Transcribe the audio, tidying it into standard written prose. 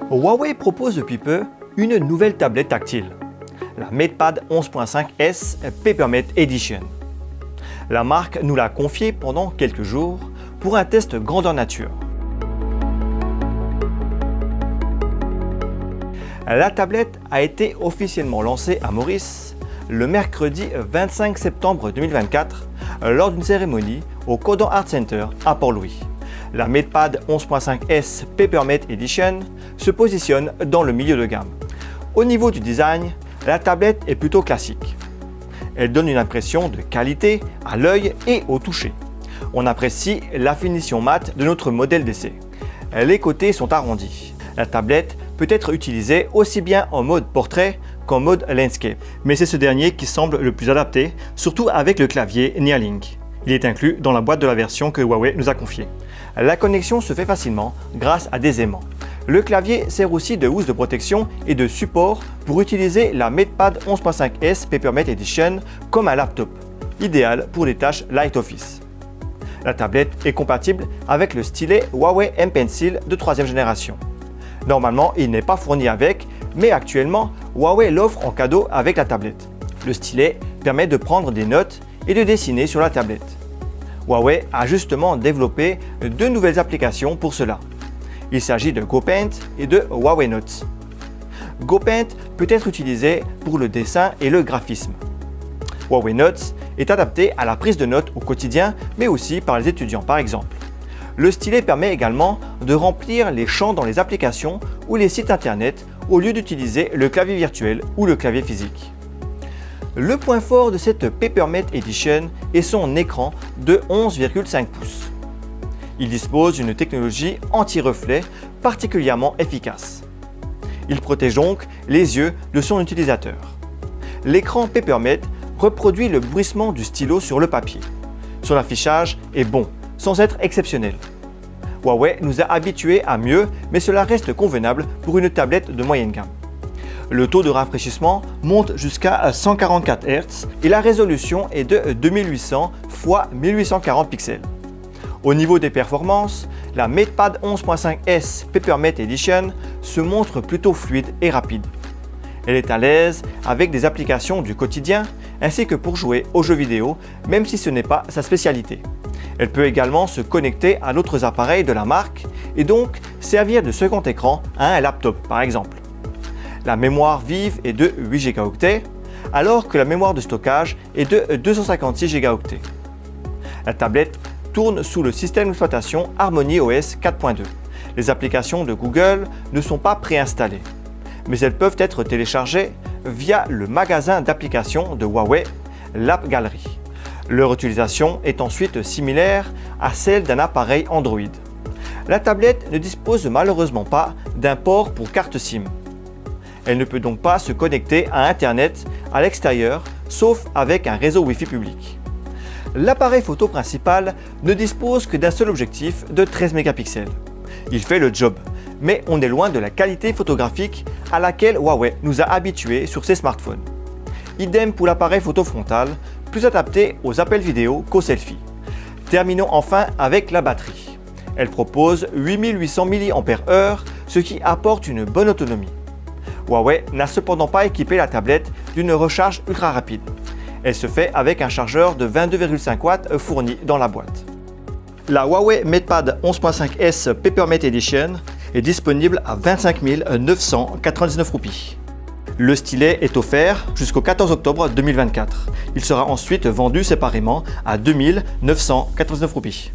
Huawei propose depuis peu une nouvelle tablette tactile, la MatePad 11.5S Papermate Edition. La marque nous l'a confiée pendant quelques jours pour un test grandeur nature. La tablette a été officiellement lancée à Maurice le mercredi 25 septembre 2024 lors d'une cérémonie au Codan Art Center à Port-Louis. La MatePad 11.5S Papermate Edition se positionne dans le milieu de gamme. Au niveau du design, la tablette est plutôt classique. Elle donne une impression de qualité à l'œil et au toucher. On apprécie la finition mate de notre modèle d'essai. Les côtés sont arrondis. La tablette peut être utilisée aussi bien en mode portrait qu'en mode landscape. Mais c'est ce dernier qui semble le plus adapté, surtout avec le clavier Neuralink. Il est inclus dans la boîte de la version que Huawei nous a confiée. La connexion se fait facilement grâce à des aimants. Le clavier sert aussi de housse de protection et de support pour utiliser la MatePad 11.5S Papermate Edition comme un laptop, idéal pour des tâches light office. La tablette est compatible avec le stylet Huawei M Pencil de 3e génération. Normalement, il n'est pas fourni avec, mais actuellement, Huawei l'offre en cadeau avec la tablette. Le stylet permet de prendre des notes et de dessiner sur la tablette. Huawei a justement développé deux nouvelles applications pour cela. Il s'agit de GoPaint et de Huawei Notes. GoPaint peut être utilisé pour le dessin et le graphisme. Huawei Notes est adapté à la prise de notes au quotidien, mais aussi par les étudiants par exemple. Le stylet permet également de remplir les champs dans les applications ou les sites internet au lieu d'utiliser le clavier virtuel ou le clavier physique. Le point fort de cette Papermate Edition est son écran de 11,5 pouces. Il dispose d'une technologie anti-reflet particulièrement efficace. Il protège donc les yeux de son utilisateur. L'écran Papermate reproduit le bruissement du stylo sur le papier. Son affichage est bon, sans être exceptionnel. Huawei nous a habitués à mieux, mais cela reste convenable pour une tablette de moyenne gamme. Le taux de rafraîchissement monte jusqu'à 144 Hz et la résolution est de 2800 x 1840 pixels. Au niveau des performances, la MatePad 11.5S Papermate Edition se montre plutôt fluide et rapide. Elle est à l'aise avec des applications du quotidien ainsi que pour jouer aux jeux vidéo, même si ce n'est pas sa spécialité. Elle peut également se connecter à d'autres appareils de la marque et donc servir de second écran à un laptop par exemple. La mémoire vive est de 8 Go, alors que la mémoire de stockage est de 256 Go. La tablette tourne sous le système d'exploitation HarmonyOS 4.2. Les applications de Google ne sont pas préinstallées, mais elles peuvent être téléchargées via le magasin d'applications de Huawei, l'App Gallery. Leur utilisation est ensuite similaire à celle d'un appareil Android. La tablette ne dispose malheureusement pas d'un port pour carte SIM. Elle ne peut donc pas se connecter à Internet à l'extérieur, sauf avec un réseau Wi-Fi public. L'appareil photo principal ne dispose que d'un seul objectif de 13 mégapixels. Il fait le job, mais on est loin de la qualité photographique à laquelle Huawei nous a habitués sur ses smartphones. Idem pour l'appareil photo frontal, plus adapté aux appels vidéo qu'aux selfies. Terminons enfin avec la batterie. Elle propose 8800 mAh, ce qui apporte une bonne autonomie. Huawei n'a cependant pas équipé la tablette d'une recharge ultra rapide. Elle se fait avec un chargeur de 22,5 watts fourni dans la boîte. La Huawei MatePad 11.5S Papermate Edition est disponible à 25 999 roupies. Le stylet est offert jusqu'au 14 octobre 2024. Il sera ensuite vendu séparément à 2 999 roupies.